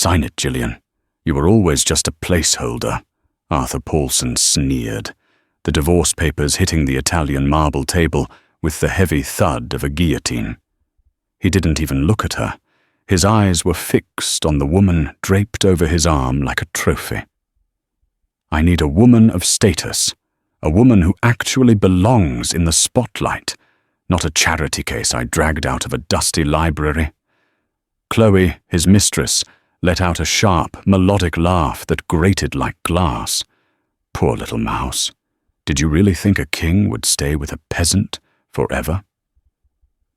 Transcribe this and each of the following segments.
Sign it, Gillian. You were always just a placeholder, Arthur Paulson sneered, the divorce papers hitting the Italian marble table with the heavy thud of a guillotine. He didn't even look at her. His eyes were fixed on the woman draped over his arm like a trophy. I need a woman of status, a woman who actually belongs in the spotlight, not a charity case I dragged out of a dusty library. Chloe, his mistress, let out a sharp, melodic laugh that grated like glass. Poor little mouse. Did you really think a king would stay with a peasant forever?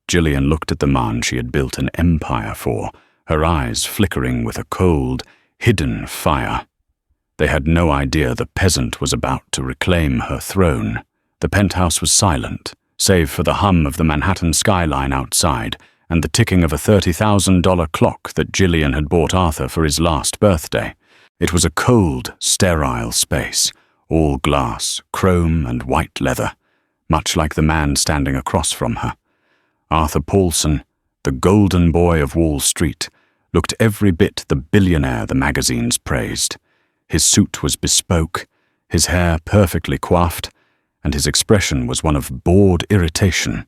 Gillian looked at the man she had built an empire for, her eyes flickering with a cold, hidden fire. They had no idea the peasant was about to reclaim her throne. The penthouse was silent, save for the hum of the Manhattan skyline outside and the ticking of a $30,000 clock that Gillian had bought Arthur for his last birthday. It was a cold, sterile space, all glass, chrome and white leather, much like the man standing across from her. Arthur Paulson, the golden boy of Wall Street, looked every bit the billionaire the magazines praised. His suit was bespoke, his hair perfectly coiffed, and his expression was one of bored irritation.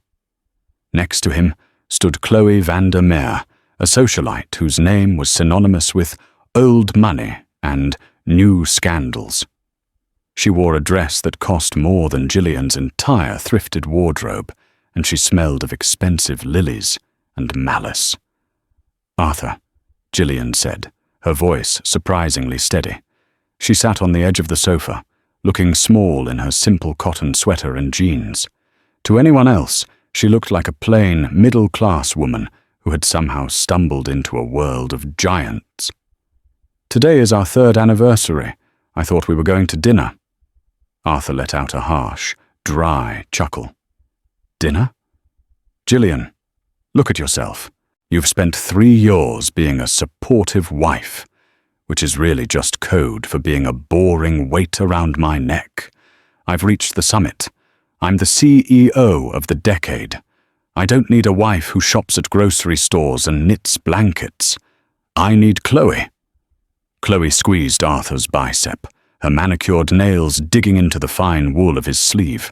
Next to him stood Chloe Vandermeer, a socialite whose name was synonymous with old money and new scandals. She wore a dress that cost more than Gillian's entire thrifted wardrobe, and she smelled of expensive lilies and malice. "Arthur," Gillian said, her voice surprisingly steady. She sat on the edge of the sofa, looking small in her simple cotton sweater and jeans. To anyone else, she looked like a plain, middle-class woman who had somehow stumbled into a world of giants. "Today is our 3rd anniversary. I thought we were going to dinner." Arthur let out a harsh, dry chuckle. "Dinner? Gillian, look at yourself. You've spent 3 years being a supportive wife, which is really just code for being a boring weight around my neck. I've reached the summit. I'm the CEO of the decade. I don't need a wife who shops at grocery stores and knits blankets. I need Chloe." Chloe squeezed Arthur's bicep, her manicured nails digging into the fine wool of his sleeve.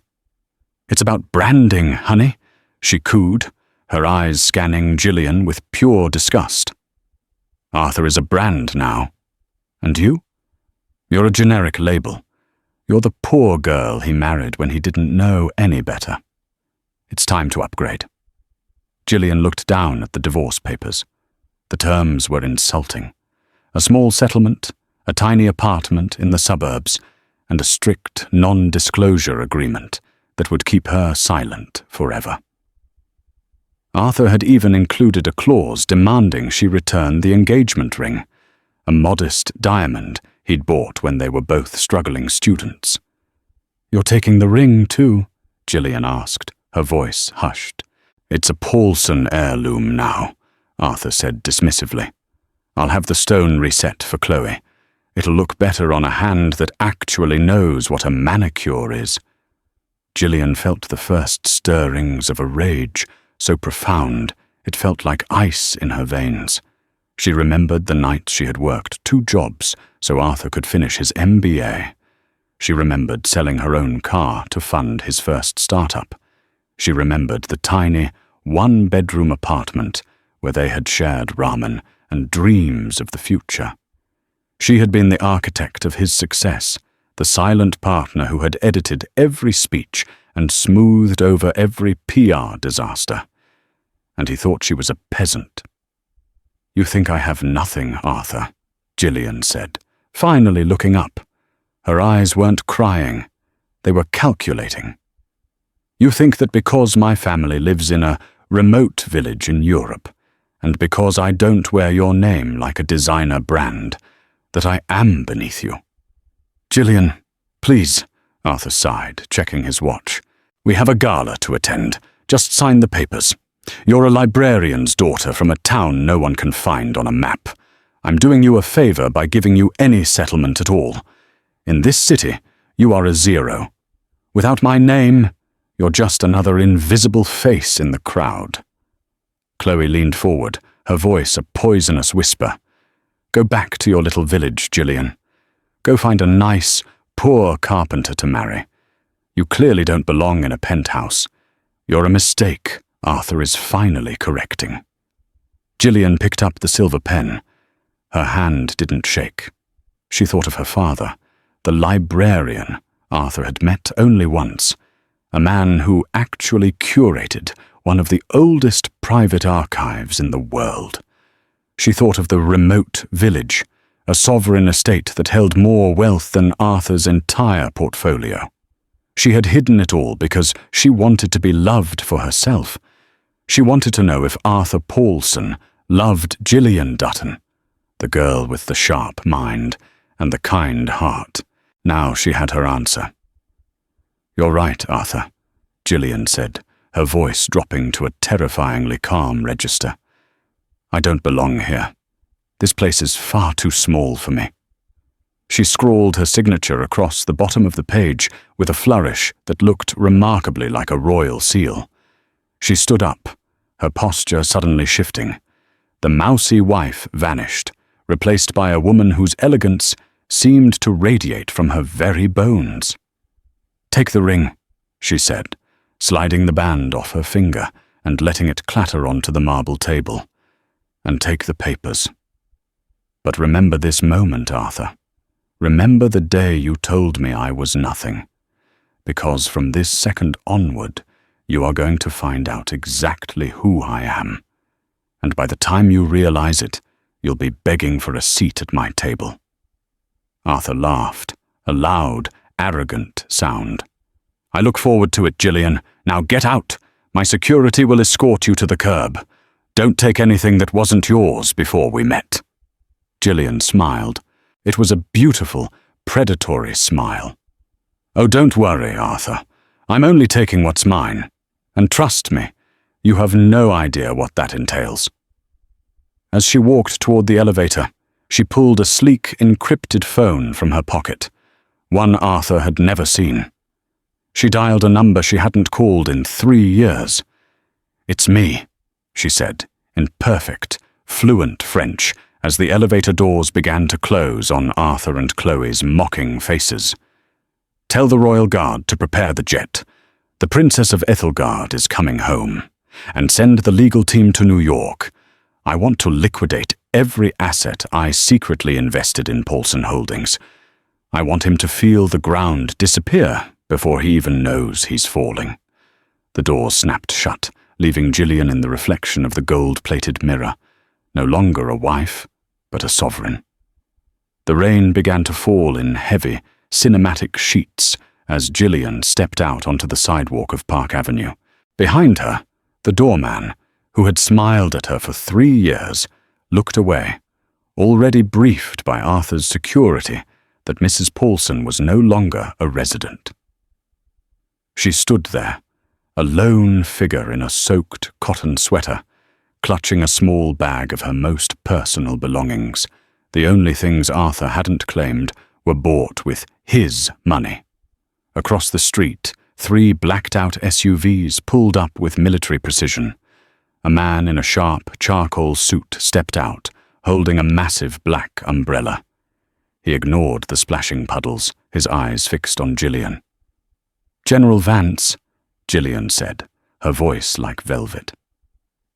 "It's about branding, honey," she cooed, her eyes scanning Gillian with pure disgust. "Arthur is a brand now. And you? You're a generic label. You're the poor girl he married when he didn't know any better. It's time to upgrade." Gillian looked down at the divorce papers. The terms were insulting. A small settlement, a tiny apartment in the suburbs, and a strict non-disclosure agreement that would keep her silent forever. Arthur had even included a clause demanding she return the engagement ring, a modest diamond he'd bought when they were both struggling students. "You're taking the ring, too?" Gillian asked, her voice hushed. "It's a Paulson heirloom now," Arthur said dismissively. "I'll have the stone reset for Chloe. It'll look better on a hand that actually knows what a manicure is." Gillian felt the first stirrings of a rage, so profound it felt like ice in her veins. She remembered the nights she had worked 2 jobs so Arthur could finish his MBA. She remembered selling her own car to fund his first startup. She remembered the tiny, 1-bedroom apartment where they had shared ramen and dreams of the future. She had been the architect of his success, the silent partner who had edited every speech and smoothed over every PR disaster. And he thought she was a peasant. "You think I have nothing, Arthur," Gillian said, finally looking up. Her eyes weren't crying, they were calculating. "You think that because my family lives in a remote village in Europe, and because I don't wear your name like a designer brand, that I am beneath you." "Gillian, please," Arthur sighed, checking his watch. "We have a gala to attend. Just sign the papers. You're a librarian's daughter from a town no one can find on a map. I'm doing you a favor by giving you any settlement at all. In this city, you are a 0. Without my name, you're just another invisible face in the crowd." Chloe leaned forward, her voice a poisonous whisper. Go back to your little village, Gillian. Go find a nice, poor carpenter to marry. You clearly don't belong in a penthouse. You're a mistake Arthur is finally correcting. Gillian picked up the silver pen. Her hand didn't shake. She thought of her father, the librarian Arthur had met only once, a man who actually curated one of the oldest private archives in the world. She thought of the remote village, a sovereign estate that held more wealth than Arthur's entire portfolio. She had hidden it all because she wanted to be loved for herself. She wanted to know if Arthur Paulson loved Gillian Dutton, the girl with the sharp mind and the kind heart. Now she had her answer. "You're right, Arthur," Gillian said, her voice dropping to a terrifyingly calm register. "I don't belong here. This place is far too small for me." She scrawled her signature across the bottom of the page with a flourish that looked remarkably like a royal seal. She stood up, her posture suddenly shifting. The mousy wife vanished, replaced by a woman whose elegance seemed to radiate from her very bones. "Take the ring," she said, sliding the band off her finger and letting it clatter onto the marble table. "And take the papers. But remember this moment, Arthur. Remember the day you told me I was nothing. Because from this second onward, you are going to find out exactly who I am. And by the time you realize it, you'll be begging for a seat at my table." Arthur laughed, a loud, arrogant sound. "I look forward to it, Gillian. Now get out. My security will escort you to the curb. Don't take anything that wasn't yours before we met." Gillian smiled. It was a beautiful, predatory smile. "Oh, don't worry, Arthur. I'm only taking what's mine. And trust me, you have no idea what that entails." As she walked toward the elevator, she pulled a sleek, encrypted phone from her pocket, one Arthur had never seen. She dialed a number she hadn't called in 3 years. "It's me," she said, in perfect, fluent French, as the elevator doors began to close on Arthur and Chloe's mocking faces. "Tell the Royal Guard to prepare the jet. The Princess of Ethelgard is coming home. And send the legal team to New York. I want to liquidate every asset I secretly invested in Paulson Holdings. I want him to feel the ground disappear before he even knows he's falling." The door snapped shut, leaving Gillian in the reflection of the gold-plated mirror, no longer a wife, but a sovereign. The rain began to fall in heavy, cinematic sheets as Gillian stepped out onto the sidewalk of Park Avenue. Behind her, the doorman, who had smiled at her for 3 years, looked away, already briefed by Arthur's security that Mrs. Paulson was no longer a resident. She stood there, a lone figure in a soaked cotton sweater, clutching a small bag of her most personal belongings. The only things Arthur hadn't claimed were bought with his money. Across the street, 3 blacked-out SUVs pulled up with military precision. A man in a sharp charcoal suit stepped out, holding a massive black umbrella. He ignored the splashing puddles, his eyes fixed on Gillian. "General Vance," Gillian said, her voice like velvet.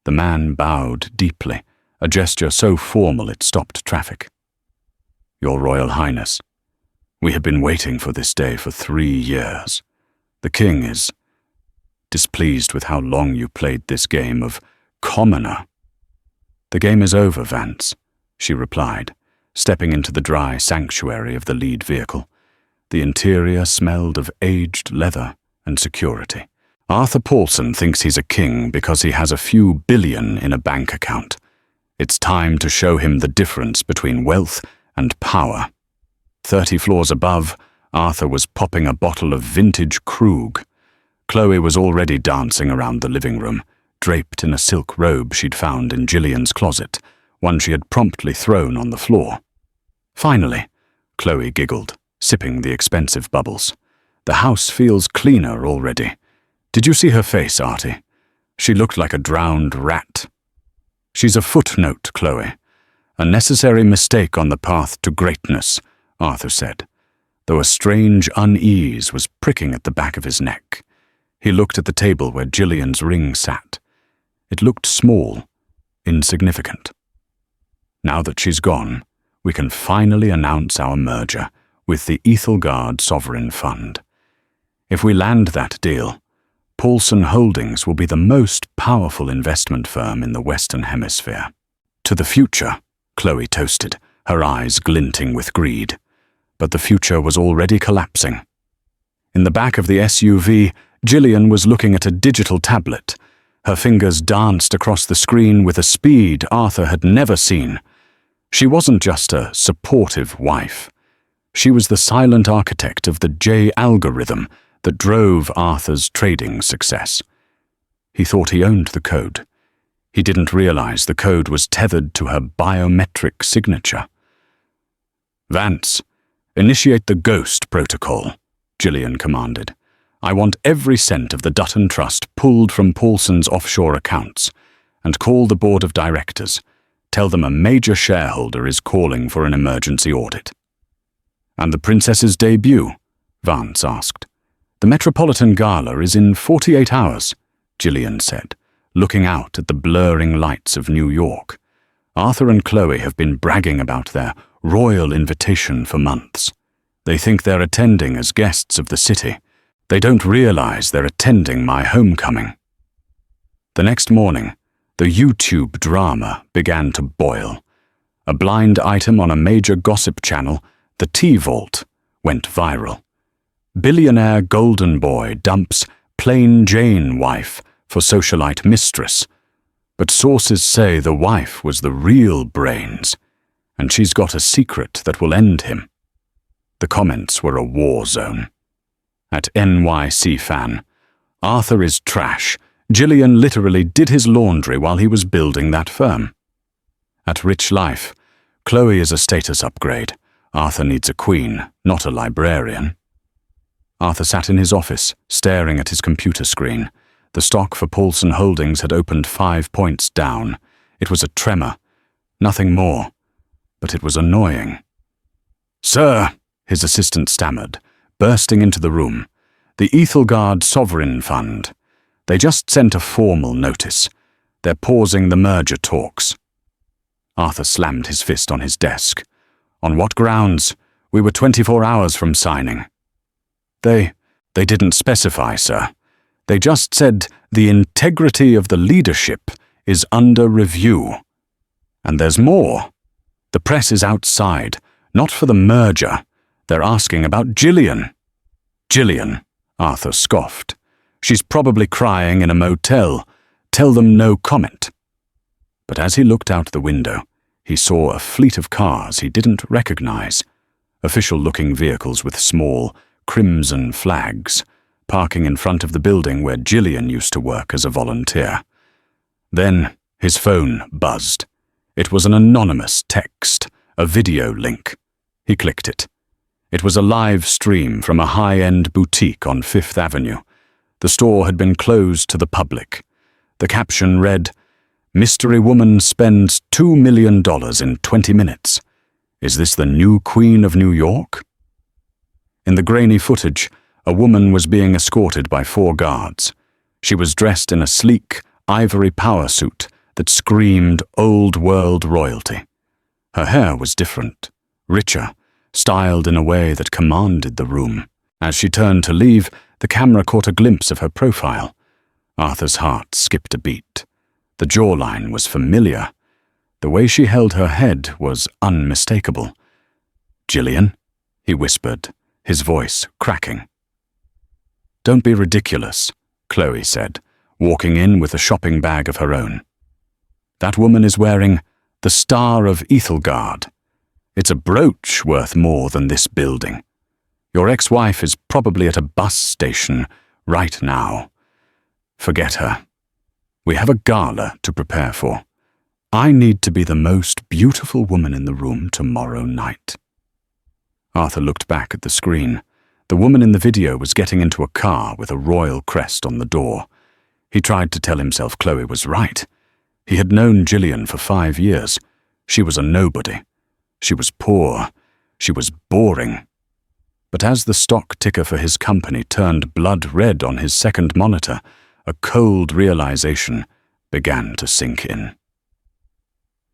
The man bowed deeply, a gesture so formal it stopped traffic. "Your Royal Highness, we have been waiting for this day for 3 years. The king is displeased with how long you played this game of commoner." "The game is over, Vance," she replied, stepping into the dry sanctuary of the lead vehicle. The interior smelled of aged leather and security. "Arthur Paulson thinks he's a king because he has a few billion in a bank account. It's time to show him the difference between wealth and power." 30 floors above, Arthur was popping a bottle of vintage Krug. Chloe was already dancing around the living room, draped in a silk robe she'd found in Gillian's closet, one she had promptly thrown on the floor. "Finally," Chloe giggled, sipping the expensive bubbles. "The house feels cleaner already. Did you see her face, Artie? She looked like a drowned rat." "She's a footnote, Chloe. A necessary mistake on the path to greatness, Arthur said, though a strange unease was pricking at the back of his neck. He looked at the table where Gillian's ring sat. It looked small, insignificant. Now that she's gone, we can finally announce our merger with the Ethelgard Sovereign Fund. If we land that deal, Paulson Holdings will be the most powerful investment firm in the Western Hemisphere. To the future, Chloe toasted, her eyes glinting with greed. But the future was already collapsing. In the back of the SUV, Gillian was looking at a digital tablet. Her fingers danced across the screen with a speed Arthur had never seen. She wasn't just a supportive wife. She was the silent architect of the J algorithm that drove Arthur's trading success. He thought he owned the code. He didn't realize the code was tethered to her biometric signature. "Vance, initiate the Ghost Protocol," Gillian commanded. "I want every cent of the Dutton Trust pulled from Paulson's offshore accounts, and call the board of directors. Tell them a major shareholder is calling for an emergency audit." "And the princess's debut?" Vance asked. "The Metropolitan Gala is in 48 hours, Gillian said, looking out at the blurring lights of New York. Arthur and Chloe have been bragging about their royal invitation for months. They think they're attending as guests of the city. They don't realize they're attending my homecoming." The next morning, the YouTube drama began to boil. A blind item on a major gossip channel, the T-Vault, went viral. Billionaire golden boy dumps plain Jane wife for socialite Mistress. But sources say the wife was the real brains, and she's got a secret that will end him. The comments were a war zone. At NYC Fan, "Arthur is trash. Gillian literally did his laundry while he was building that firm." At Rich Life, "Chloe is a status upgrade. Arthur needs a queen, not a librarian." Arthur sat in his office, staring at his computer screen. The stock for Paulson Holdings had opened 5 points down. It was a tremor, nothing more, but it was annoying. "Sir," his assistant stammered, bursting into the room, "the Ethelgard Sovereign Fund. They just sent a formal notice. They're pausing the merger talks." Arthur slammed his fist on his desk. "On what grounds? We were 24 hours from signing." They didn't specify, sir. They just said the integrity of the leadership is under review. And there's more. The press is outside, not for the merger. They're asking about Gillian." "Gillian," Arthur scoffed. "She's probably crying in a motel. Tell them no comment." But as he looked out the window, he saw a fleet of cars he didn't recognize, official-looking vehicles with small, crimson flags, parking in front of the building where Gillian used to work as a volunteer. Then his phone buzzed. It was an anonymous text, a video link. He clicked it. It was a live stream from a high-end boutique on Fifth Avenue. The store had been closed to the public. The caption read, "Mystery woman spends $2 million in 20 minutes. Is this the new Queen of New York?" In the grainy footage, a woman was being escorted by 4 guards. She was dressed in a sleek, ivory power suit that screamed old-world royalty. Her hair was different, richer, styled in a way that commanded the room. As she turned to leave, the camera caught a glimpse of her profile. Arthur's heart skipped a beat. The jawline was familiar. The way she held her head was unmistakable. "Gillian?" he whispered, his voice cracking. "Don't be ridiculous," Chloe said, walking in with a shopping bag of her own. "That woman is wearing the Star of Ethelgard. It's a brooch worth more than this building. Your ex-wife is probably at a bus station right now. Forget her. We have a gala to prepare for. I need to be the most beautiful woman in the room tomorrow night." Arthur looked back at the screen. The woman in the video was getting into a car with a royal crest on the door. He tried to tell himself Chloe was right. He had known Gillian for 5 years. She was a nobody. She was poor. She was boring. But as the stock ticker for his company turned blood red on his second monitor, a cold realization began to sink in.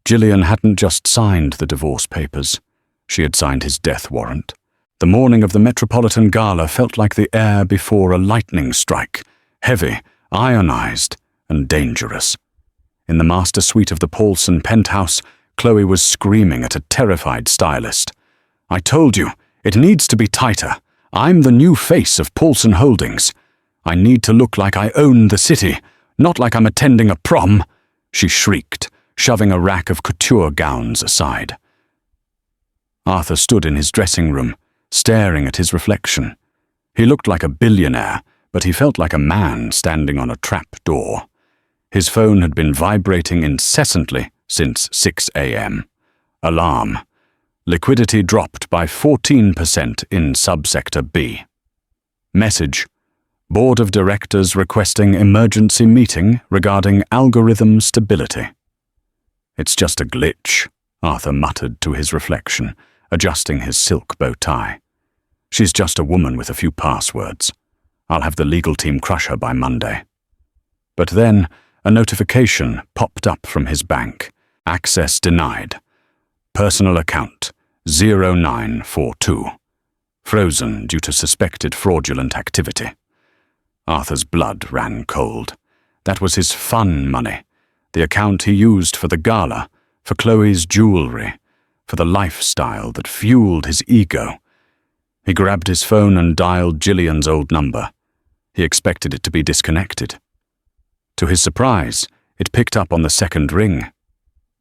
Gillian hadn't just signed the divorce papers. She had signed his death warrant. The morning of the Metropolitan Gala felt like the air before a lightning strike, heavy, ionized, and dangerous. In the master suite of the Paulson penthouse, Chloe was screaming at a terrified stylist. "I told you, it needs to be tighter. I'm the new face of Paulson Holdings. I need to look like I own the city, not like I'm attending a prom," she shrieked, shoving a rack of couture gowns aside. Arthur stood in his dressing room, staring at his reflection. He looked like a billionaire, but he felt like a man standing on a trap door. His phone had been vibrating incessantly since 6 a.m. Alarm. Liquidity dropped by 14% in subsector B. Message. Board of Directors requesting emergency meeting regarding algorithm stability. "It's just a glitch," Arthur muttered to his reflection, adjusting his silk bow tie. "She's just a woman with a few passwords. I'll have the legal team crush her by Monday." But then a notification popped up from his bank. Access denied. Personal account 0942. Frozen due to suspected fraudulent activity. Arthur's blood ran cold. That was his fun money, the account he used for the gala, for Chloe's jewelry, for the lifestyle that fueled his ego. He grabbed his phone and dialed Gillian's old number. He expected it to be disconnected. To his surprise, it picked up on the second ring.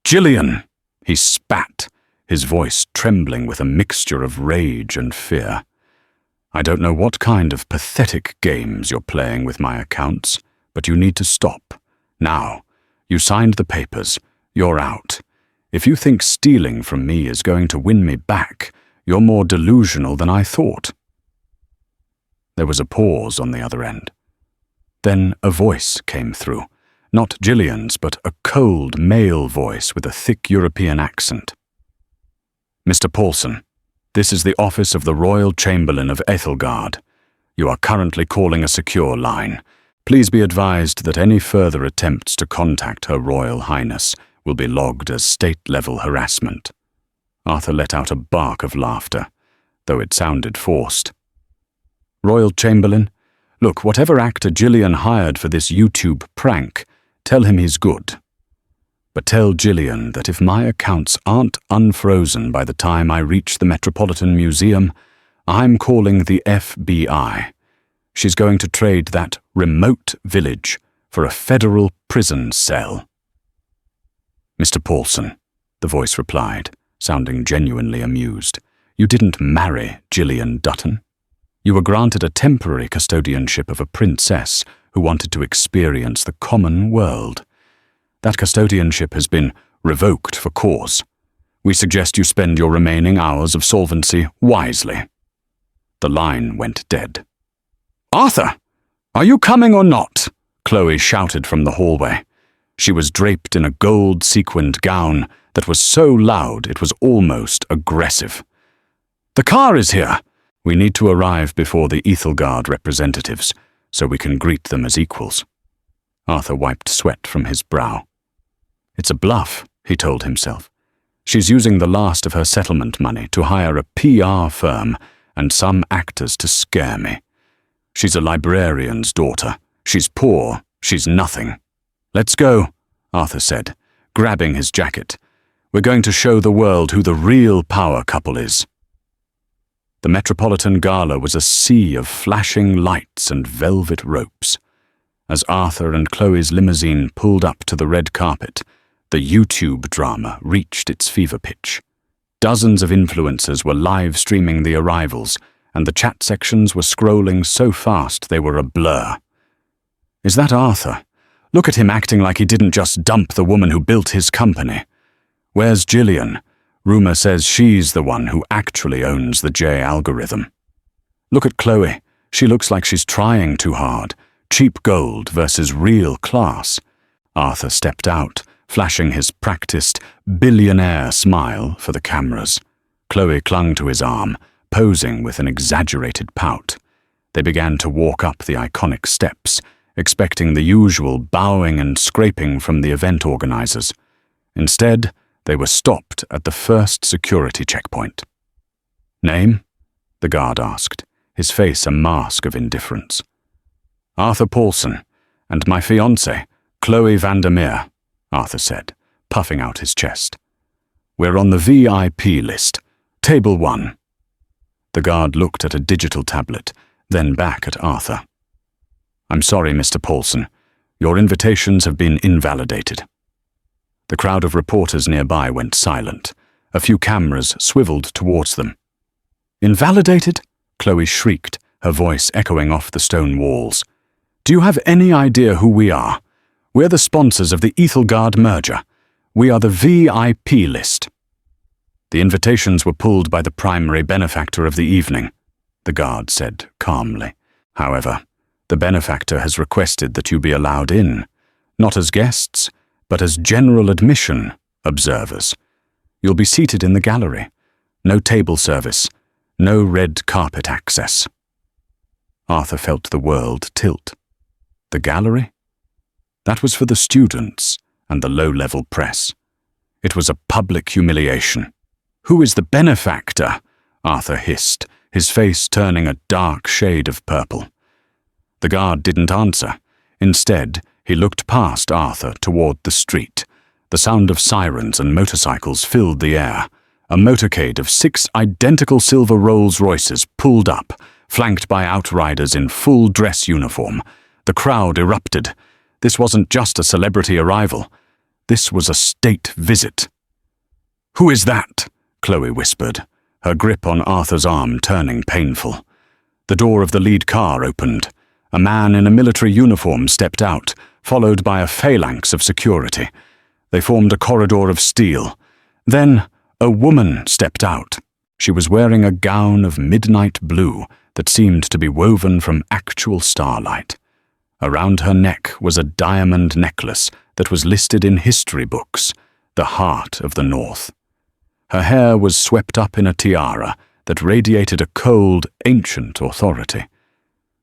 "Gillian!" He spat, his voice trembling with a mixture of rage and fear. "I don't know what kind of pathetic games you're playing with my accounts, but you need to stop. Now, you signed the papers. You're out. If you think stealing from me is going to win me back, you're more delusional than I thought." There was a pause on the other end. Then a voice came through, not Gillian's, but a cold male voice with a thick European accent. "Mr. Paulson, this is the office of the Royal Chamberlain of Ethelgard. You are currently calling a secure line. Please be advised that any further attempts to contact Her Royal Highness will be logged as state-level harassment." Arthur let out a bark of laughter, though it sounded forced. "Royal Chamberlain, look, whatever actor Gillian hired for this YouTube prank, tell him he's good. But tell Gillian that if my accounts aren't unfrozen by the time I reach the Metropolitan Museum, I'm calling the FBI. She's going to trade that remote village for a federal prison cell." "Mr. Paulson," the voice replied, sounding genuinely amused, "you didn't marry Gillian Dutton. You were granted a temporary custodianship of a princess who wanted to experience the common world. That custodianship has been revoked for cause. We suggest you spend your remaining hours of solvency wisely." The line went dead. "Arthur, are you coming or not?" Chloe shouted from the hallway. She was draped in a gold-sequined gown that was so loud it was almost aggressive. "The car is here. We need to arrive before the Ethelgard representatives, so we can greet them as equals." Arthur wiped sweat from his brow. "It's a bluff," he told himself. "She's using the last of her settlement money to hire a PR firm and some actors to scare me. She's a librarian's daughter. She's poor. She's nothing." "Let's go," Arthur said, grabbing his jacket. "We're going to show the world who the real power couple is." The Metropolitan Gala was a sea of flashing lights and velvet ropes. As Arthur and Chloe's limousine pulled up to the red carpet, the YouTube drama reached its fever pitch. Dozens of influencers were live streaming the arrivals, and the chat sections were scrolling so fast they were a blur. "Is that Arthur? Look at him acting like he didn't just dump the woman who built his company. Where's Gillian? Rumor says she's the one who actually owns the J algorithm. Look at Chloe. She looks like she's trying too hard. Cheap gold versus real class." Arthur stepped out, flashing his practiced, billionaire smile for the cameras. Chloe clung to his arm, posing with an exaggerated pout. They began to walk up the iconic steps, expecting the usual bowing and scraping from the event organizers. Instead, they were stopped at the first security checkpoint. "Name?" the guard asked, his face a mask of indifference. "Arthur Paulson, and my fiancée, Chloe Vandermeer," Arthur said, puffing out his chest. "We're on the VIP list, table 1. The guard looked at a digital tablet, then back at Arthur. "I'm sorry, Mr. Paulson. Your invitations have been invalidated." The crowd of reporters nearby went silent. A few cameras swiveled towards them. "Invalidated?" Chloe shrieked, her voice echoing off the stone walls. "Do you have any idea who we are? We're the sponsors of the Ethelgard merger. We are the VIP list." "The invitations were pulled by the primary benefactor of the evening," the guard said calmly. "However, the benefactor has requested that you be allowed in, not as guests, but as general admission observers. You'll be seated in the gallery. No table service, no red carpet access." Arthur felt the world tilt. The gallery? That was for the students and the low-level press. It was a public humiliation. "Who is the benefactor?" Arthur hissed, his face turning a dark shade of purple. The guard didn't answer. Instead, he looked past Arthur toward the street. The sound of sirens and motorcycles filled the air. A motorcade of 6 identical silver Rolls-Royces pulled up, flanked by outriders in full dress uniform. The crowd erupted. This wasn't just a celebrity arrival. This was a state visit. "Who is that?" Chloe whispered, her grip on Arthur's arm turning painful. The door of the lead car opened. A man in a military uniform stepped out, followed by a phalanx of security. They formed a corridor of steel. Then, a woman stepped out. She was wearing a gown of midnight blue that seemed to be woven from actual starlight. Around her neck was a diamond necklace that was listed in history books, the heart of the North. Her hair was swept up in a tiara that radiated a cold, ancient authority.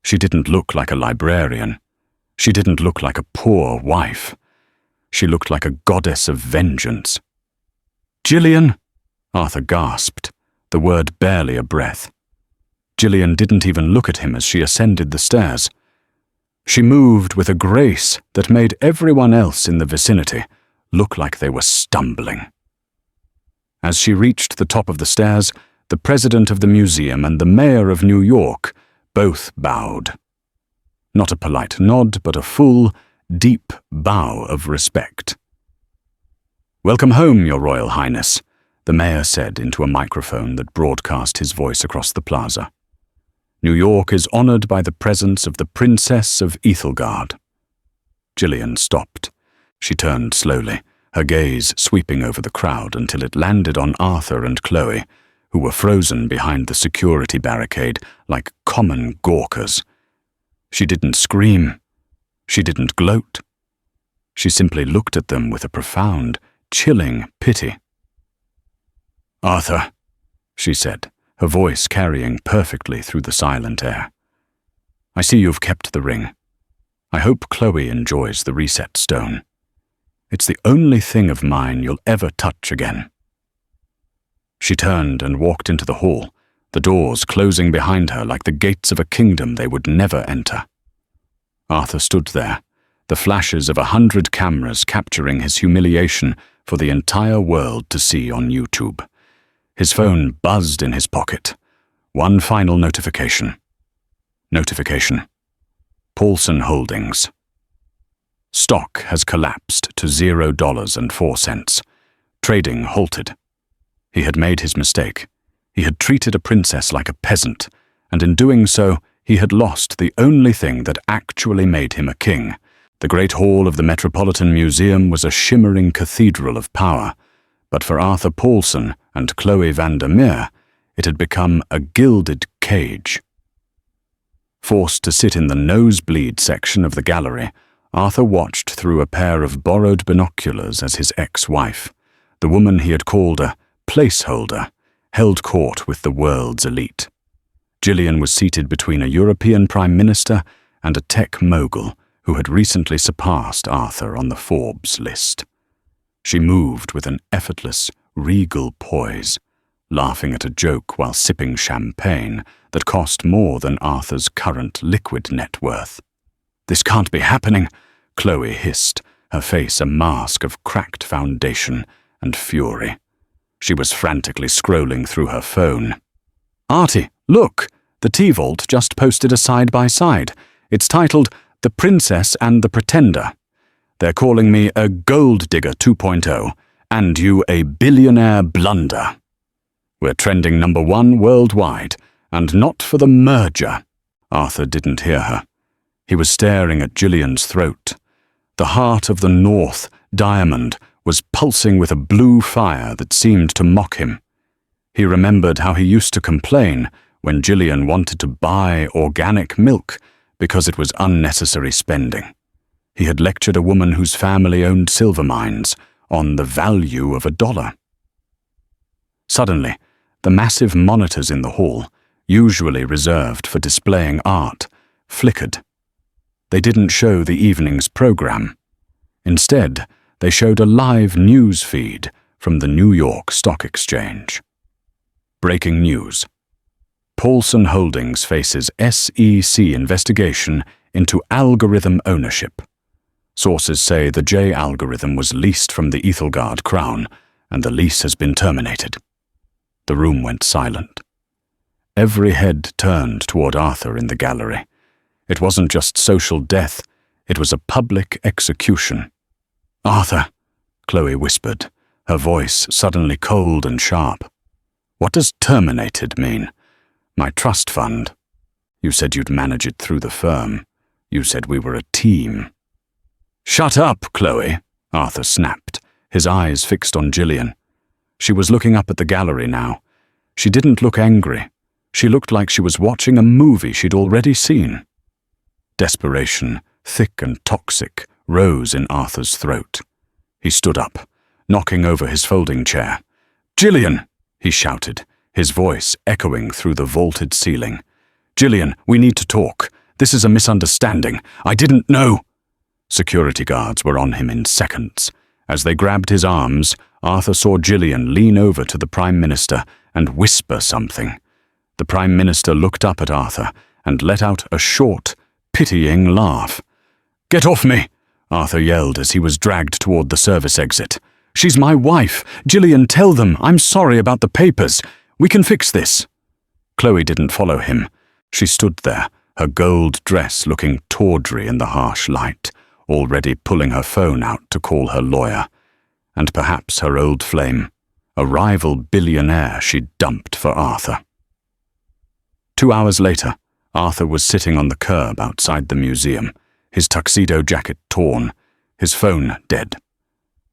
She didn't look like a librarian. She didn't look like a poor wife. She looked like a goddess of vengeance. "Gillian!" Arthur gasped, the word barely a breath. Gillian didn't even look at him as she ascended the stairs. She moved with a grace that made everyone else in the vicinity look like they were stumbling. As she reached the top of the stairs, the president of the museum and the mayor of New York both bowed. Not a polite nod, but a full, deep bow of respect. "Welcome home, Your Royal Highness," the mayor said into a microphone that broadcast his voice across the plaza. "New York is honored by the presence of the Princess of Ethelgard." Gillian stopped. She turned slowly, her gaze sweeping over the crowd until it landed on Arthur and Chloe, who were frozen behind the security barricade like common gawkers. She didn't scream. She didn't gloat. She simply looked at them with a profound, chilling pity. "Arthur," she said, her voice carrying perfectly through the silent air. "I see you've kept the ring. I hope Chloe enjoys the reset stone. It's the only thing of mine you'll ever touch again." She turned and walked into the hall, the doors closing behind her like the gates of a kingdom they would never enter. Arthur stood there, the flashes of 100 cameras capturing his humiliation for the entire world to see on YouTube. His phone buzzed in his pocket. One final notification. Notification. Paulson Holdings. Stock has collapsed to $0.04. Trading halted. He had made his mistake. He had treated a princess like a peasant, and in doing so, he had lost the only thing that actually made him a king. The Great Hall of the Metropolitan Museum was a shimmering cathedral of power, but for Arthur Paulson and Chloe Vandermeer, it had become a gilded cage. Forced to sit in the nosebleed section of the gallery, Arthur watched through a pair of borrowed binoculars as his ex-wife, the woman he had called a placeholder, held court with the world's elite. Gillian was seated between a European Prime Minister and a tech mogul who had recently surpassed Arthur on the Forbes list. She moved with an effortless, regal poise, laughing at a joke while sipping champagne that cost more than Arthur's current liquid net worth. "This can't be happening," Chloe hissed, her face a mask of cracked foundation and fury. She was frantically scrolling through her phone. "Artie, look! The T-Vault just posted a side-by-side. It's titled The Princess and the Pretender. They're calling me a gold digger 2.0 and you a billionaire blunder. We're trending #1 worldwide, and not for the merger." Arthur didn't hear her. He was staring at Gillian's throat. The heart of the North, Diamond, was pulsing with a blue fire that seemed to mock him. He remembered how he used to complain when Gillian wanted to buy organic milk because it was unnecessary spending. He had lectured a woman whose family owned silver mines on the value of $1. Suddenly, the massive monitors in the hall, usually reserved for displaying art, flickered. They didn't show the evening's program. Instead, they showed a live news feed from the New York Stock Exchange. Breaking news. Paulson Holdings faces SEC investigation into algorithm ownership. Sources say the J algorithm was leased from the Ethelgard Crown, and the lease has been terminated. The room went silent. Every head turned toward Arthur in the gallery. It wasn't just social death, it was a public execution. "Arthur," Chloe whispered, her voice suddenly cold and sharp. "What does terminated mean?" "My trust fund." "You said you'd manage it through the firm. You said we were a team." "Shut up, Chloe," Arthur snapped, his eyes fixed on Gillian. She was looking up at the gallery now. She didn't look angry. She looked like she was watching a movie she'd already seen. Desperation, thick and toxic, rose in Arthur's throat. He stood up, knocking over his folding chair. "Gillian!" he shouted, his voice echoing through the vaulted ceiling. "Gillian, we need to talk. This is a misunderstanding. I didn't know." Security guards were on him in seconds. As they grabbed his arms, Arthur saw Gillian lean over to the Prime Minister and whisper something. The Prime Minister looked up at Arthur and let out a short, pitying laugh. "Get off me!" Arthur yelled as he was dragged toward the service exit. "She's my wife! Gillian, tell them! I'm sorry about the papers! We can fix this!" Chloe didn't follow him. She stood there, her gold dress looking tawdry in the harsh light, already pulling her phone out to call her lawyer. And perhaps her old flame, a rival billionaire she'd dumped for Arthur. 2 hours later, Arthur was sitting on the curb outside the museum, his tuxedo jacket torn, his phone dead.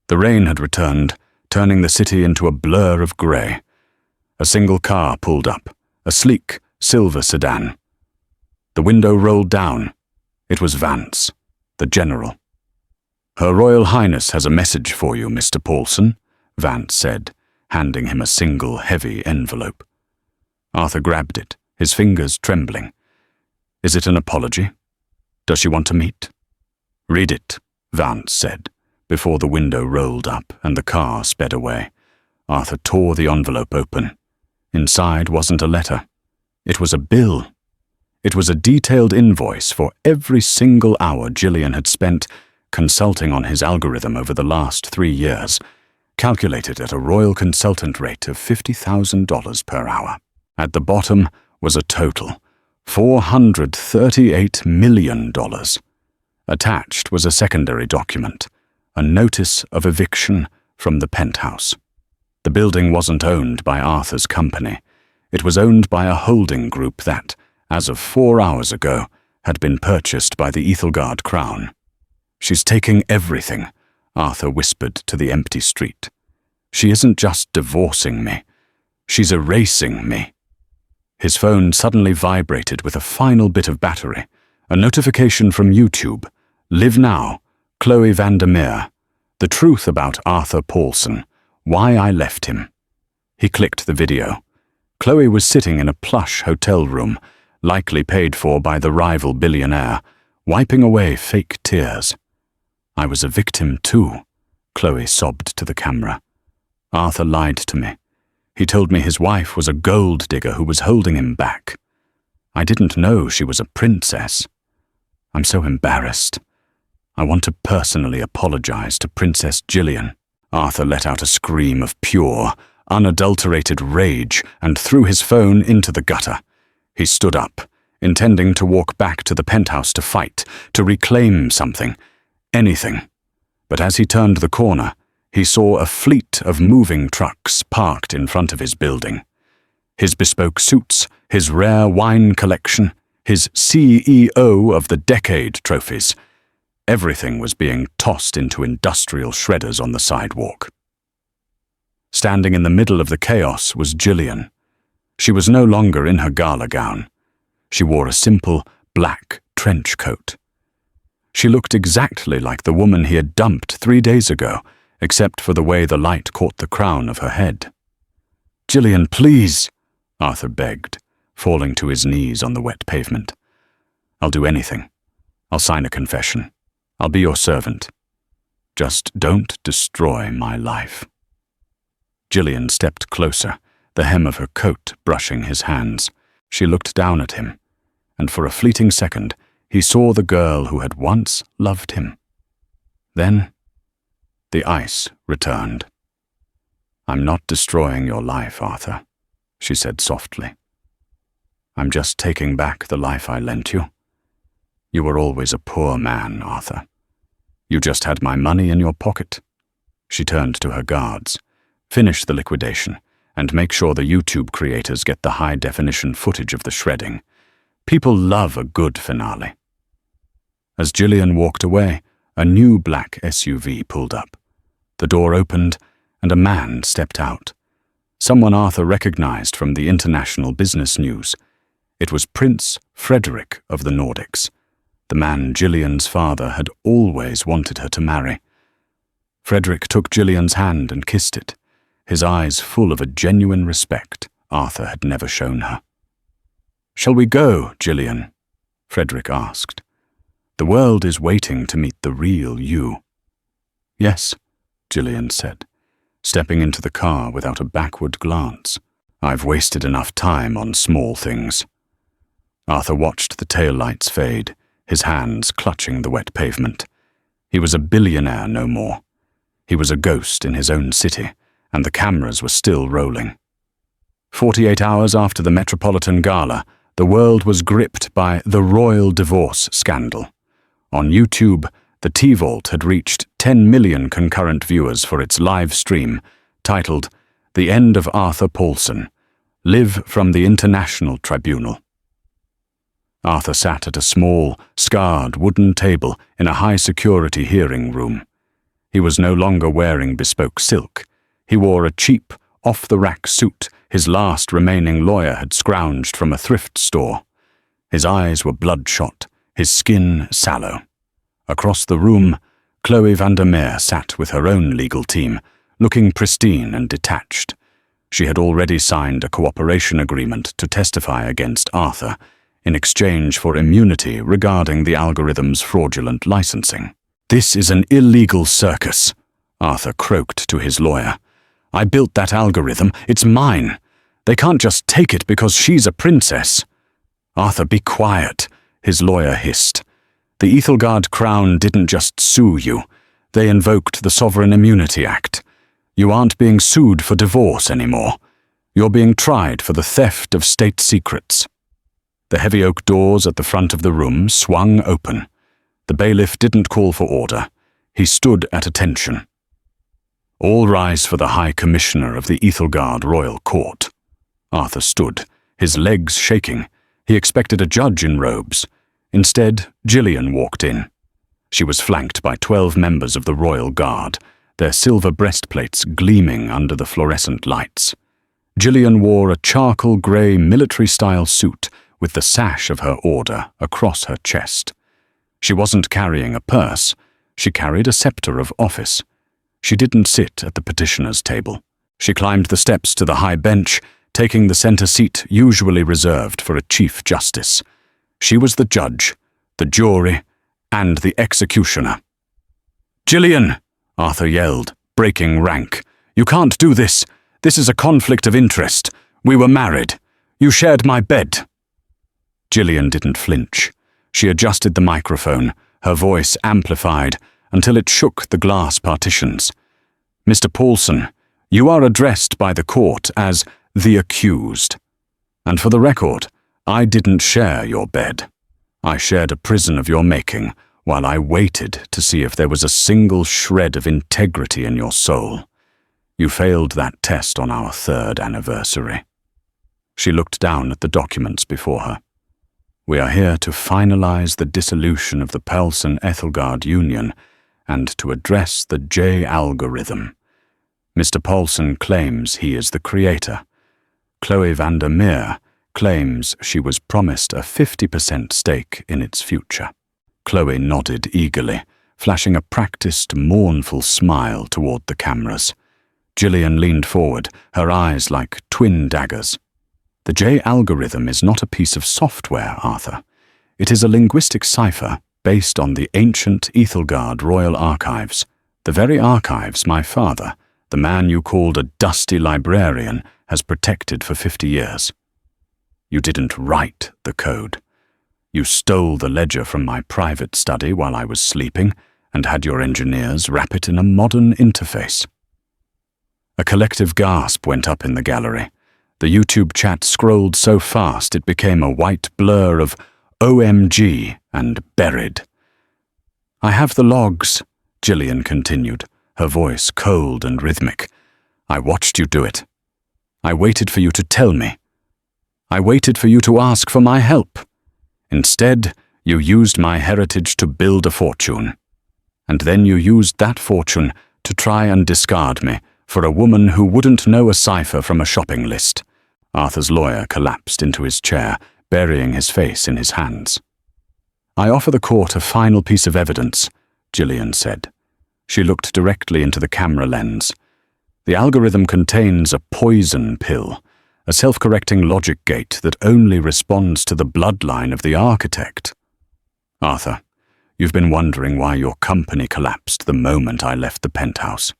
The rain had returned, turning the city into a blur of grey. A single car pulled up, a sleek, silver sedan. The window rolled down. It was Vance, the general. "Her Royal Highness has a message for you, Mr. Paulson," Vance said, handing him a single heavy envelope. Arthur grabbed it, his fingers trembling. "Is it an apology? Does she want to meet?" "Read it," Vance said, before the window rolled up and the car sped away. Arthur tore the envelope open. Inside wasn't a letter. It was a bill. It was a detailed invoice for every single hour Gillian had spent consulting on his algorithm over the last 3 years, calculated at a royal consultant rate of $50,000 per hour. At the bottom was a total, $438 million. Attached was a secondary document, a notice of eviction from the penthouse. The building wasn't owned by Arthur's company. It was owned by a holding group that, as of 4 hours ago, had been purchased by the Ethelgard Crown. "She's taking everything," Arthur whispered to the empty street. "She isn't just divorcing me. She's erasing me." His phone suddenly vibrated with a final bit of battery, a notification from YouTube, Live Now, Chloe Vandermeer, The Truth About Arthur Paulson, Why I Left Him. He clicked the video. Chloe was sitting in a plush hotel room, likely paid for by the rival billionaire, wiping away fake tears. I was a victim too, Chloe sobbed to the camera. Arthur lied to me. He told me his wife was a gold digger who was holding him back. I didn't know she was a princess. I'm so embarrassed. I want to personally apologize to Princess Gillian. Arthur let out a scream of pure, unadulterated rage and threw his phone into the gutter. He stood up, intending to walk back to the penthouse to fight, to reclaim something, anything. But as he turned the corner, he saw a fleet of moving trucks parked in front of his building. His bespoke suits, his rare wine collection, his CEO of the Decade trophies. Everything was being tossed into industrial shredders on the sidewalk. Standing in the middle of the chaos was Gillian. She was no longer in her gala gown. She wore a simple, black trench coat. She looked exactly like the woman he had dumped 3 days ago, except for the way the light caught the crown of her head. "Gillian, please," Arthur begged, falling to his knees on the wet pavement. "I'll do anything. I'll sign a confession. I'll be your servant. Just don't destroy my life." Gillian stepped closer, the hem of her coat brushing his hands. She looked down at him, and for a fleeting second, he saw the girl who had once loved him. Then, the ice returned. "I'm not destroying your life, Arthur," she said softly. "I'm just taking back the life I lent you. You were always a poor man, Arthur. You just had my money in your pocket." She turned to her guards. "Finish the liquidation, and make sure the YouTube creators get the high-definition footage of the shredding. People love a good finale." As Gillian walked away, a new black SUV pulled up. The door opened, and a man stepped out. Someone Arthur recognized from the international business news. It was Prince Frederick of the Nordics, the man Gillian's father had always wanted her to marry. Frederick took Gillian's hand and kissed it, his eyes full of a genuine respect Arthur had never shown her. "Shall we go, Gillian?" Frederick asked. "The world is waiting to meet the real you." "Yes," Gillian said, stepping into the car without a backward glance. "I've wasted enough time on small things." Arthur watched the taillights fade, his hands clutching the wet pavement. He was a billionaire no more. He was a ghost in his own city, and the cameras were still rolling. 48 hours after the Metropolitan Gala, the world was gripped by the royal divorce scandal. On YouTube, the T-Vault had reached 10 million concurrent viewers for its live stream, titled "The End of Arthur Paulson, Live from the International Tribunal." Arthur sat at a small, scarred wooden table in a high-security hearing room. He was no longer wearing bespoke silk. He wore a cheap, off-the-rack suit his last remaining lawyer had scrounged from a thrift store. His eyes were bloodshot, his skin sallow. Across the room, Chloe Vandermeer sat with her own legal team, looking pristine and detached. She had already signed a cooperation agreement to testify against Arthur, in exchange for immunity regarding the algorithm's fraudulent licensing. "This is an illegal circus," Arthur croaked to his lawyer. "I built that algorithm. It's mine. They can't just take it because she's a princess." "Arthur, be quiet," his lawyer hissed. "The Ethelgard Crown didn't just sue you. They invoked the Sovereign Immunity Act. You aren't being sued for divorce anymore. You're being tried for the theft of state secrets." The heavy oak doors at the front of the room swung open. The bailiff didn't call for order. He stood at attention. "All rise for the High Commissioner of the Ethelgard Royal Court." Arthur stood, his legs shaking. He expected a judge in robes. Instead, Gillian walked in. She was flanked by 12 members of the Royal Guard, their silver breastplates gleaming under the fluorescent lights. Gillian wore a charcoal-grey military-style suit with the sash of her order across her chest. She wasn't carrying a purse. She carried a scepter of office. She didn't sit at the petitioner's table. She climbed the steps to the high bench, taking the center seat usually reserved for a Chief Justice. She was the judge, the jury, and the executioner. "Gillian!" Arthur yelled, breaking rank. "You can't do this. This is a conflict of interest. We were married. You shared my bed." Gillian didn't flinch. She adjusted the microphone, her voice amplified until it shook the glass partitions. "Mr. Paulson, you are addressed by the court as the accused. And for the record, I didn't share your bed. I shared a prison of your making while I waited to see if there was a single shred of integrity in your soul. You failed that test on our 3rd anniversary." She looked down at the documents before her. "We are here to finalize the dissolution of the Paulson-Ethelgard union and to address the J algorithm. Mr. Paulson claims he is the creator. Chloe Vandermeer claims she was promised a 50% stake in its future." Chloe nodded eagerly, flashing a practiced, mournful smile toward the cameras. Gillian leaned forward, her eyes like twin daggers. "The J algorithm is not a piece of software, Arthur. It is a linguistic cipher based on the ancient Ethelgard royal archives, the very archives my father, the man you called a dusty librarian, has protected for 50 years. You didn't write the code. You stole the ledger from my private study while I was sleeping and had your engineers wrap it in a modern interface." A collective gasp went up in the gallery. The YouTube chat scrolled so fast it became a white blur of OMG and buried. "I have the logs," Gillian continued, her voice cold and rhythmic. "I watched you do it. I waited for you to tell me. I waited for you to ask for my help. Instead, you used my heritage to build a fortune. And then you used that fortune to try and discard me for a woman who wouldn't know a cipher from a shopping list." Arthur's lawyer collapsed into his chair, burying his face in his hands. "I offer the court a final piece of evidence," Gillian said. She looked directly into the camera lens. "The algorithm contains a poison pill, a self-correcting logic gate that only responds to the bloodline of the architect. Arthur, you've been wondering why your company collapsed the moment I left the penthouse."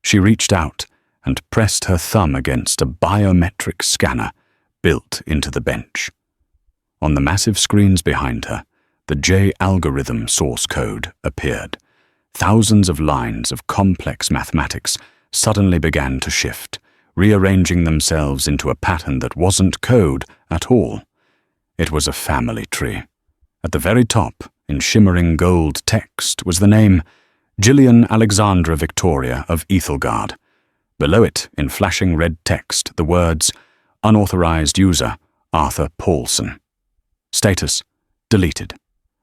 She reached out and pressed her thumb against a biometric scanner built into the bench. On the massive screens behind her, the J algorithm source code appeared. Thousands of lines of complex mathematics suddenly began to shift, rearranging themselves into a pattern that wasn't code at all. It was a family tree. At the very top, in shimmering gold text, was the name Gillian Alexandra Victoria of Ethelgard. Below it, in flashing red text, the words Unauthorized User Arthur Paulson. Status deleted.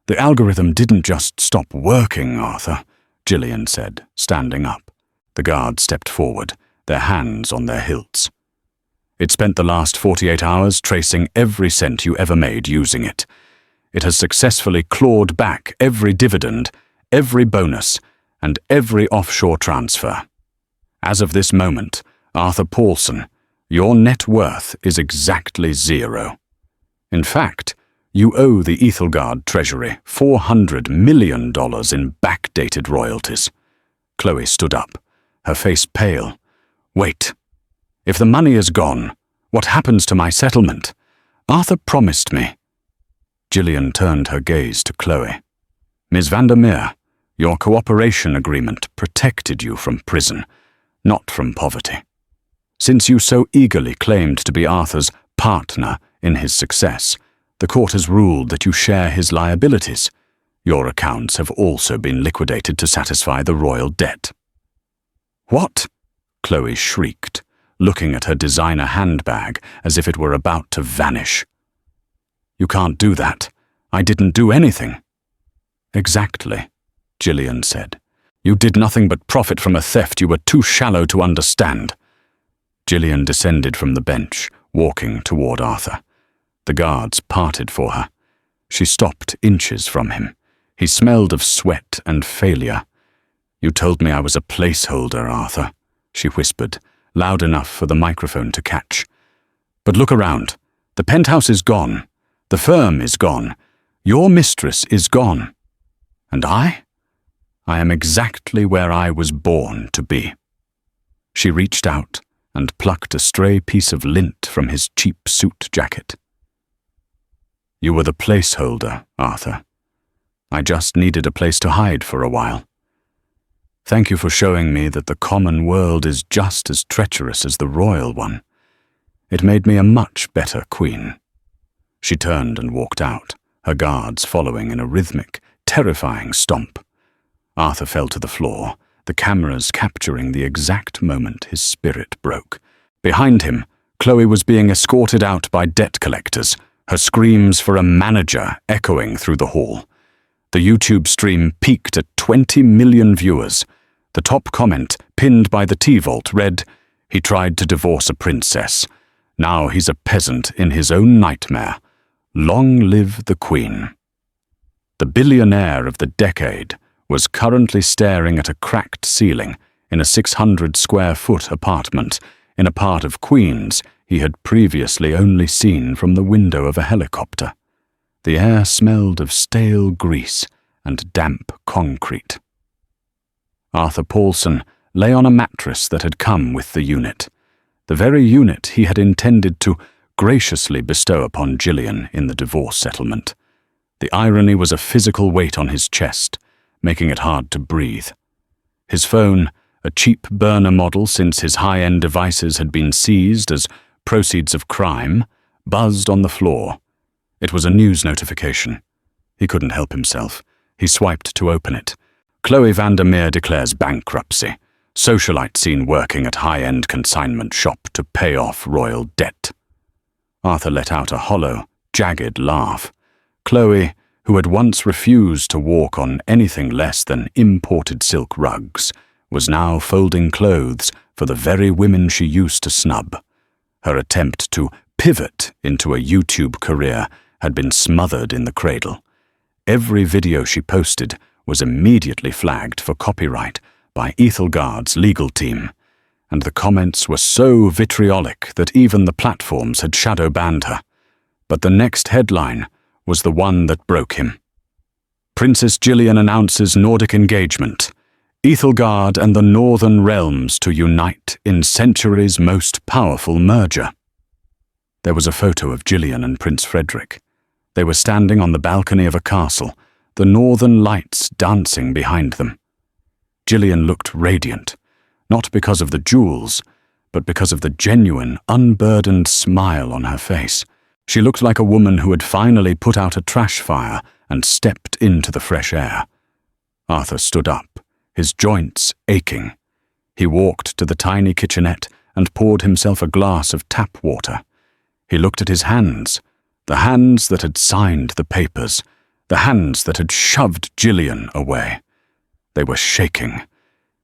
"The algorithm didn't just stop working, Arthur," Gillian said, standing up. The guards stepped forward, their hands on their hilts. "It spent the last 48 hours tracing every cent you ever made using it. It has successfully clawed back every dividend, every bonus, and every offshore transfer. As of this moment, Arthur Paulson, your net worth is exactly 0. In fact, you owe the Ethelgard Treasury $400 million in backdated royalties." Chloe stood up, her face pale. "Wait. If the money is gone, what happens to my settlement? Arthur promised me." Gillian turned her gaze to Chloe. "Ms. Vandermeer, your cooperation agreement protected you from prison, not from poverty. Since you so eagerly claimed to be Arthur's partner in his success, the court has ruled that you share his liabilities. Your accounts have also been liquidated to satisfy the royal debt." "What?" Chloe shrieked, looking at her designer handbag as if it were about to vanish. "You can't do that. I didn't do anything." "Exactly," Gillian said. "You did nothing but profit from a theft you were too shallow to understand." Gillian descended from the bench, walking toward Arthur. The guards parted for her. She stopped inches from him. He smelled of sweat and failure. "You told me I was a placeholder, Arthur," she whispered, loud enough for the microphone to catch. "But look around. The penthouse is gone. The firm is gone. Your mistress is gone. And I am exactly where I was born to be." She reached out and plucked a stray piece of lint from his cheap suit jacket. "You were the placeholder, Arthur. I just needed a place to hide for a while. Thank you for showing me that the common world is just as treacherous as the royal one. It made me a much better queen." She turned and walked out, her guards following in a rhythmic, terrifying stomp. Arthur fell to the floor, the cameras capturing the exact moment his spirit broke. Behind him, Chloe was being escorted out by debt collectors, her screams for a manager echoing through the hall. The YouTube stream peaked at 20 million viewers. The top comment, pinned by the T-Vault, read, "He tried to divorce a princess. Now he's a peasant in his own nightmare. Long live the Queen." The billionaire of the decade was currently staring at a cracked ceiling in a 600-square-foot apartment in a part of Queens he had previously only seen from the window of a helicopter. The air smelled of stale grease and damp concrete. Arthur Paulson lay on a mattress that had come with the unit, the very unit he had intended to graciously bestow upon Gillian in the divorce settlement. The irony was a physical weight on his chest, making it hard to breathe. His phone, a cheap burner model since his high-end devices had been seized as proceeds of crime, buzzed on the floor. It was a news notification. He couldn't help himself. He swiped to open it. Chloe Vandermeer declares bankruptcy. Socialite seen working at high-end consignment shop to pay off royal debt. Arthur let out a hollow, jagged laugh. Chloe, who had once refused to walk on anything less than imported silk rugs, was now folding clothes for the very women she used to snub. Her attempt to pivot into a YouTube career had been smothered in the cradle. Every video she posted was immediately flagged for copyright by Ethelgard's legal team, and the comments were so vitriolic that even the platforms had shadow banned her. But the next headline was the one that broke him. Princess Gillian announces Nordic engagement. Ethelgard and the Northern Realms to unite in century's most powerful merger. There was a photo of Gillian and Prince Frederick. They were standing on the balcony of a castle, the northern lights dancing behind them. Gillian looked radiant, not because of the jewels, but because of the genuine, unburdened smile on her face. She looked like a woman who had finally put out a trash fire and stepped into the fresh air. Arthur stood up, his joints aching. He walked to the tiny kitchenette and poured himself a glass of tap water. He looked at his hands, the hands that had signed the papers, the hands that had shoved Gillian away. They were shaking.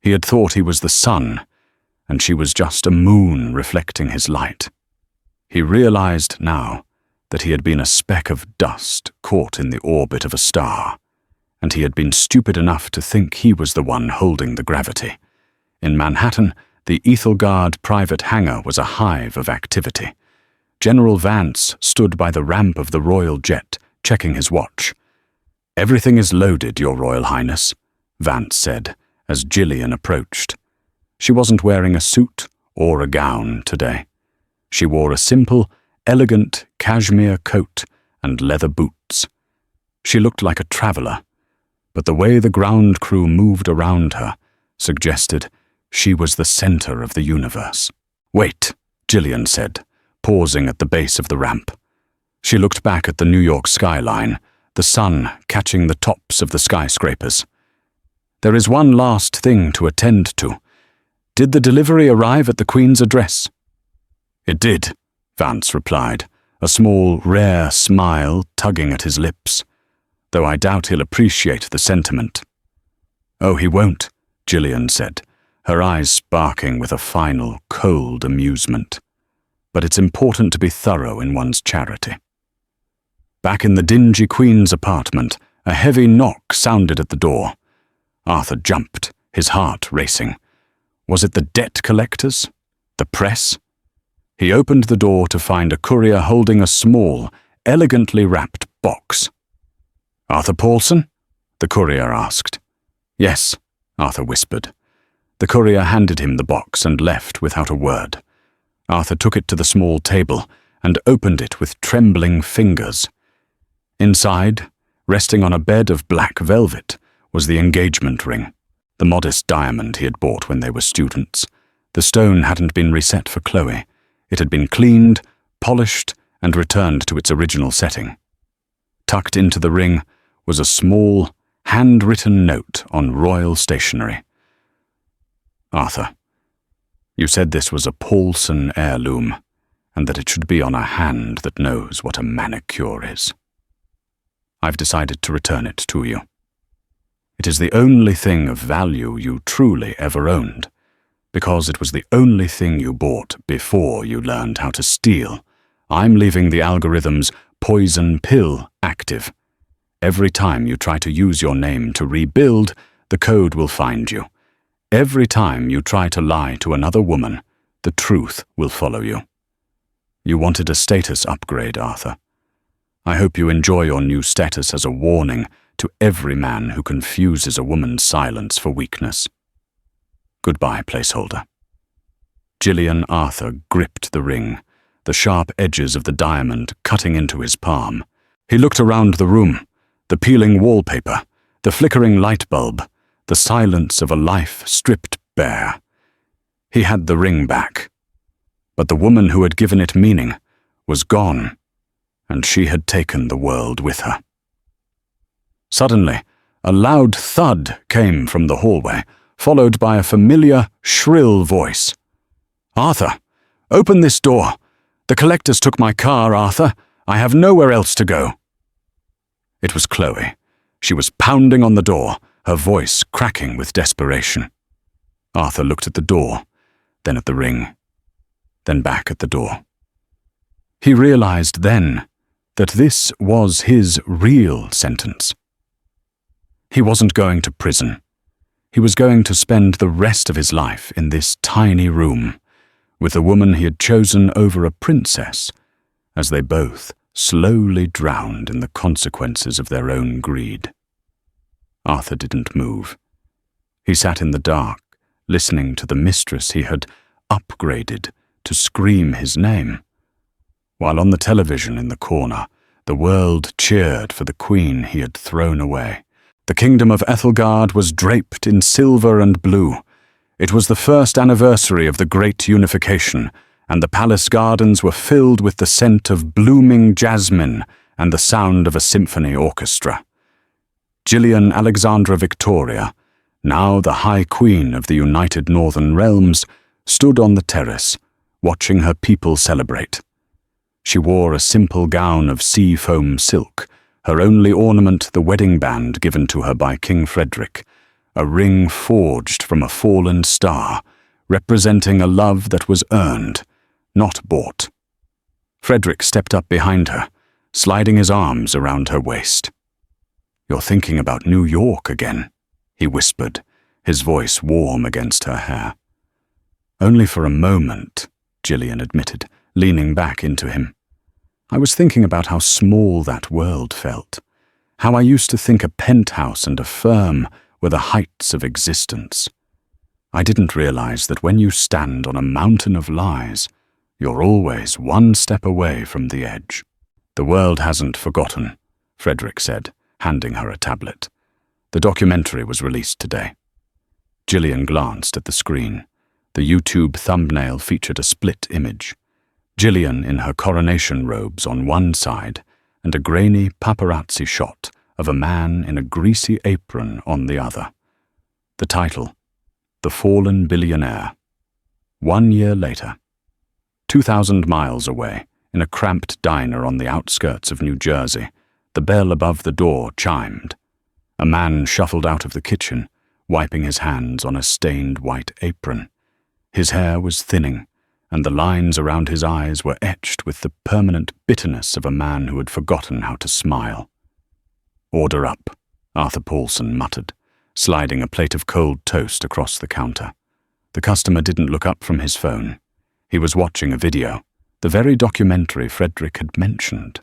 He had thought he was the sun, and she was just a moon reflecting his light. He realized now that he had been a speck of dust caught in the orbit of a star, and he had been stupid enough to think he was the one holding the gravity. In Manhattan, the Ethelgard private hangar was a hive of activity. General Vance stood by the ramp of the royal jet, checking his watch. "Everything is loaded, Your Royal Highness," Vance said, as Gillian approached. She wasn't wearing a suit or a gown today. She wore a simple, elegant cashmere coat and leather boots. She looked like a traveler, but the way the ground crew moved around her suggested she was the center of the universe. "Wait," Gillian said, pausing at the base of the ramp. She looked back at the New York skyline, the sun catching the tops of the skyscrapers. "There is one last thing to attend to. Did the delivery arrive at the Queen's address?" "It did," Vance replied, a small, rare smile tugging at his lips, "though I doubt he'll appreciate the sentiment." "Oh, he won't," Gillian said, her eyes sparking with a final, cold amusement. "But it's important to be thorough in one's charity." Back in the dingy Queen's apartment, A heavy knock sounded at the door. Arthur jumped, his heart racing. Was it the debt collectors? The press? He opened the door to find a courier holding a small, elegantly wrapped box. "Arthur Paulson?" the courier asked. "Yes," Arthur whispered. The courier handed him the box and left without a word. Arthur took it to the small table and opened it with trembling fingers. Inside, resting on a bed of black velvet, was the engagement ring, the modest diamond he had bought when they were students. The stone hadn't been reset for Chloe. It had been cleaned, polished, and returned to its original setting. Tucked into the ring was a small, handwritten note on royal stationery. "Arthur, you said this was a Paulson heirloom, and that it should be on a hand that knows what a manicure is. I've decided to return it to you. It is the only thing of value you truly ever owned, because it was the only thing you bought before you learned how to steal. I'm leaving the algorithm's poison pill active. Every time you try to use your name to rebuild, the code will find you. Every time you try to lie to another woman, the truth will follow you. You wanted a status upgrade, Arthur. I hope you enjoy your new status as a warning to every man who confuses a woman's silence for weakness. Goodbye, placeholder." Gillian Arthur gripped the ring, the sharp edges of the diamond cutting into his palm. He looked around the room, the peeling wallpaper, the flickering light bulb, the silence of a life stripped bare. He had the ring back, but the woman who had given it meaning was gone, and she had taken the world with her. Suddenly, a loud thud came from the hallway, followed by a familiar, shrill voice. "Arthur, open this door. The collectors took my car, Arthur. I have nowhere else to go." It was Chloe. She was pounding on the door, her voice cracking with desperation. Arthur looked at the door, then at the ring, then back at the door. He realized then that this was his real sentence. He wasn't going to prison. He was going to spend the rest of his life in this tiny room, with the woman he had chosen over a princess, as they both slowly drowned in the consequences of their own greed. Arthur didn't move. He sat in the dark, listening to the mistress he had upgraded to scream his name, while on the television in the corner, the world cheered for the queen he had thrown away. The kingdom of Ethelgard was draped in silver and blue. It was the first anniversary of the Great Unification, and the palace gardens were filled with the scent of blooming jasmine and the sound of a symphony orchestra. Gillian Alexandra Victoria, now the High Queen of the United Northern Realms, stood on the terrace, watching her people celebrate. She wore a simple gown of sea foam silk, her only ornament the wedding band given to her by King Frederick, a ring forged from a fallen star, representing a love that was earned, not bought. Frederick stepped up behind her, sliding his arms around her waist. "You're thinking about New York again," he whispered, his voice warm against her hair. "Only for a moment," Gillian admitted, leaning back into him. "I was thinking about how small that world felt, how I used to think a penthouse and a firm were the heights of existence. I didn't realize that when you stand on a mountain of lies, you're always one step away from the edge." "The world hasn't forgotten," Frederick said, handing her a tablet. The documentary was released today. Gillian glanced at the screen. The YouTube thumbnail featured a split image. Gillian in her coronation robes on one side, and a grainy paparazzi shot of a man in a greasy apron on the other. The title, "The Fallen Billionaire." 1 year later, 2,000 miles away, in a cramped diner on the outskirts of New Jersey, the bell above the door chimed. A man shuffled out of the kitchen, wiping his hands on a stained white apron. His hair was thinning, and the lines around his eyes were etched with the permanent bitterness of a man who had forgotten how to smile. "Order up," Arthur Paulson muttered, sliding a plate of cold toast across the counter. The customer didn't look up from his phone. He was watching a video, the very documentary Frederick had mentioned.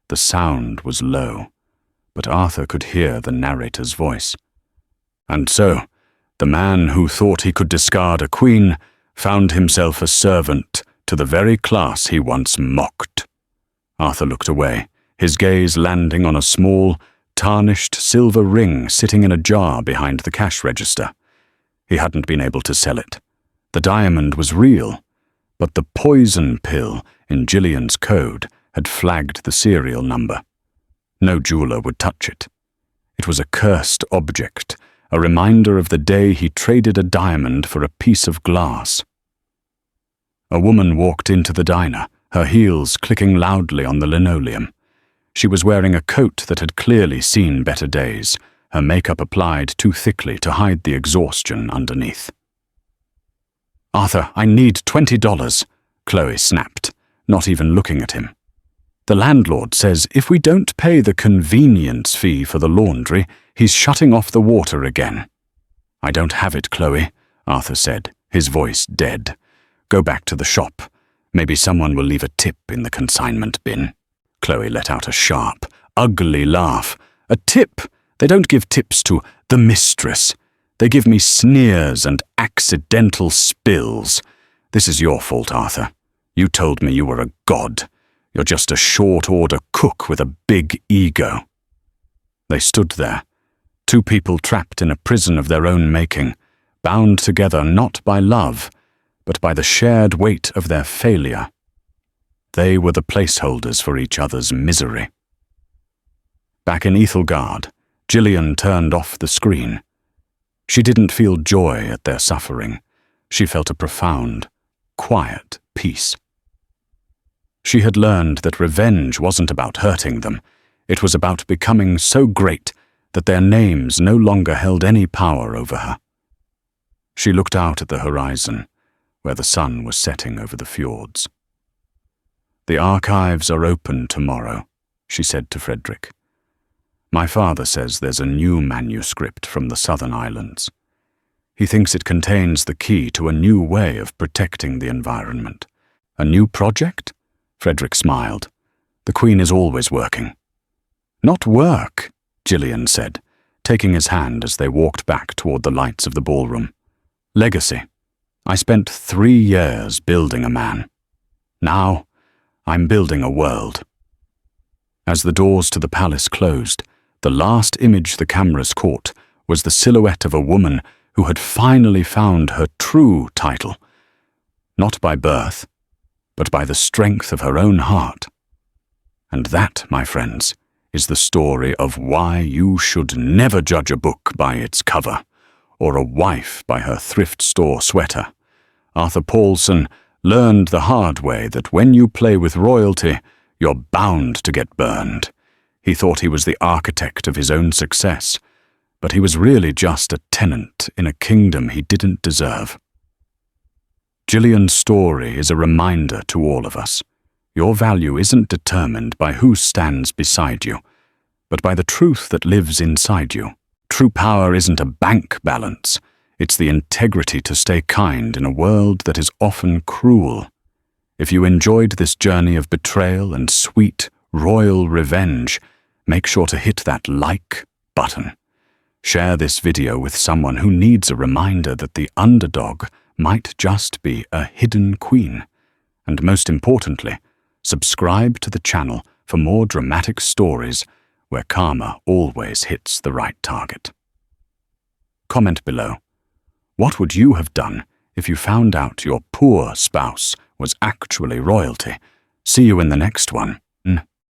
The sound was low, but Arthur could hear the narrator's voice. "And so, the man who thought he could discard a queen found himself a servant to the very class he once mocked." Arthur looked away, his gaze landing on a small, tarnished silver ring sitting in a jar behind the cash register. He hadn't been able to sell it. The diamond was real, but the poison pill in Gillian's code had flagged the serial number. No jeweler would touch it. It was a cursed object, a reminder of the day he traded a diamond for a piece of glass. A woman walked into the diner, her heels clicking loudly on the linoleum. She was wearing a coat that had clearly seen better days, her makeup applied too thickly to hide the exhaustion underneath. "Arthur, I need $20, Chloe snapped, not even looking at him. "The landlord says if we don't pay the convenience fee for the laundry, he's shutting off the water again." "I don't have it, Chloe," Arthur said, his voice dead. "Go back to the shop. Maybe someone will leave a tip in the consignment bin." Chloe let out a sharp, ugly laugh. "A tip? They don't give tips to the Mistress. They give me sneers and accidental spills. This is your fault, Arthur. You told me you were a god. You're just a short-order cook with a big ego." They stood there, two people trapped in a prison of their own making, bound together not by love, but by the shared weight of their failure. They were the placeholders for each other's misery. Back in Ethelgard, Gillian turned off the screen. She didn't feel joy at their suffering. She felt a profound, quiet peace. She had learned that revenge wasn't about hurting them. It was about becoming so great that their names no longer held any power over her. She looked out at the horizon, where the sun was setting over the fjords. "The archives are open tomorrow," she said to Frederick. "My father says there's a new manuscript from the Southern Islands. He thinks it contains the key to a new way of protecting the environment." "A new project?" Frederick smiled. "The Queen is always working." "Not work," Gillian said, taking his hand as they walked back toward the lights of the ballroom. "Legacy. I spent 3 years building a man. Now, I'm building a world." As the doors to the palace closed, the last image the cameras caught was the silhouette of a woman who had finally found her true title, not by birth, but by the strength of her own heart. And that, my friends, is the story of why you should never judge a book by its cover, or a wife by her thrift store sweater. Arthur Paulson learned the hard way that when you play with royalty, you're bound to get burned. He thought he was the architect of his own success, but he was really just a tenant in a kingdom he didn't deserve. Gillian's story is a reminder to all of us. Your value isn't determined by who stands beside you, but by the truth that lives inside you. True power isn't a bank balance. It's the integrity to stay kind in a world that is often cruel. If you enjoyed this journey of betrayal and sweet, royal revenge, make sure to hit that like button. Share this video with someone who needs a reminder that the underdog might just be a hidden queen. And most importantly, subscribe to the channel for more dramatic stories where karma always hits the right target. Comment below. What would you have done if you found out your poor spouse was actually royalty? See you in the next one.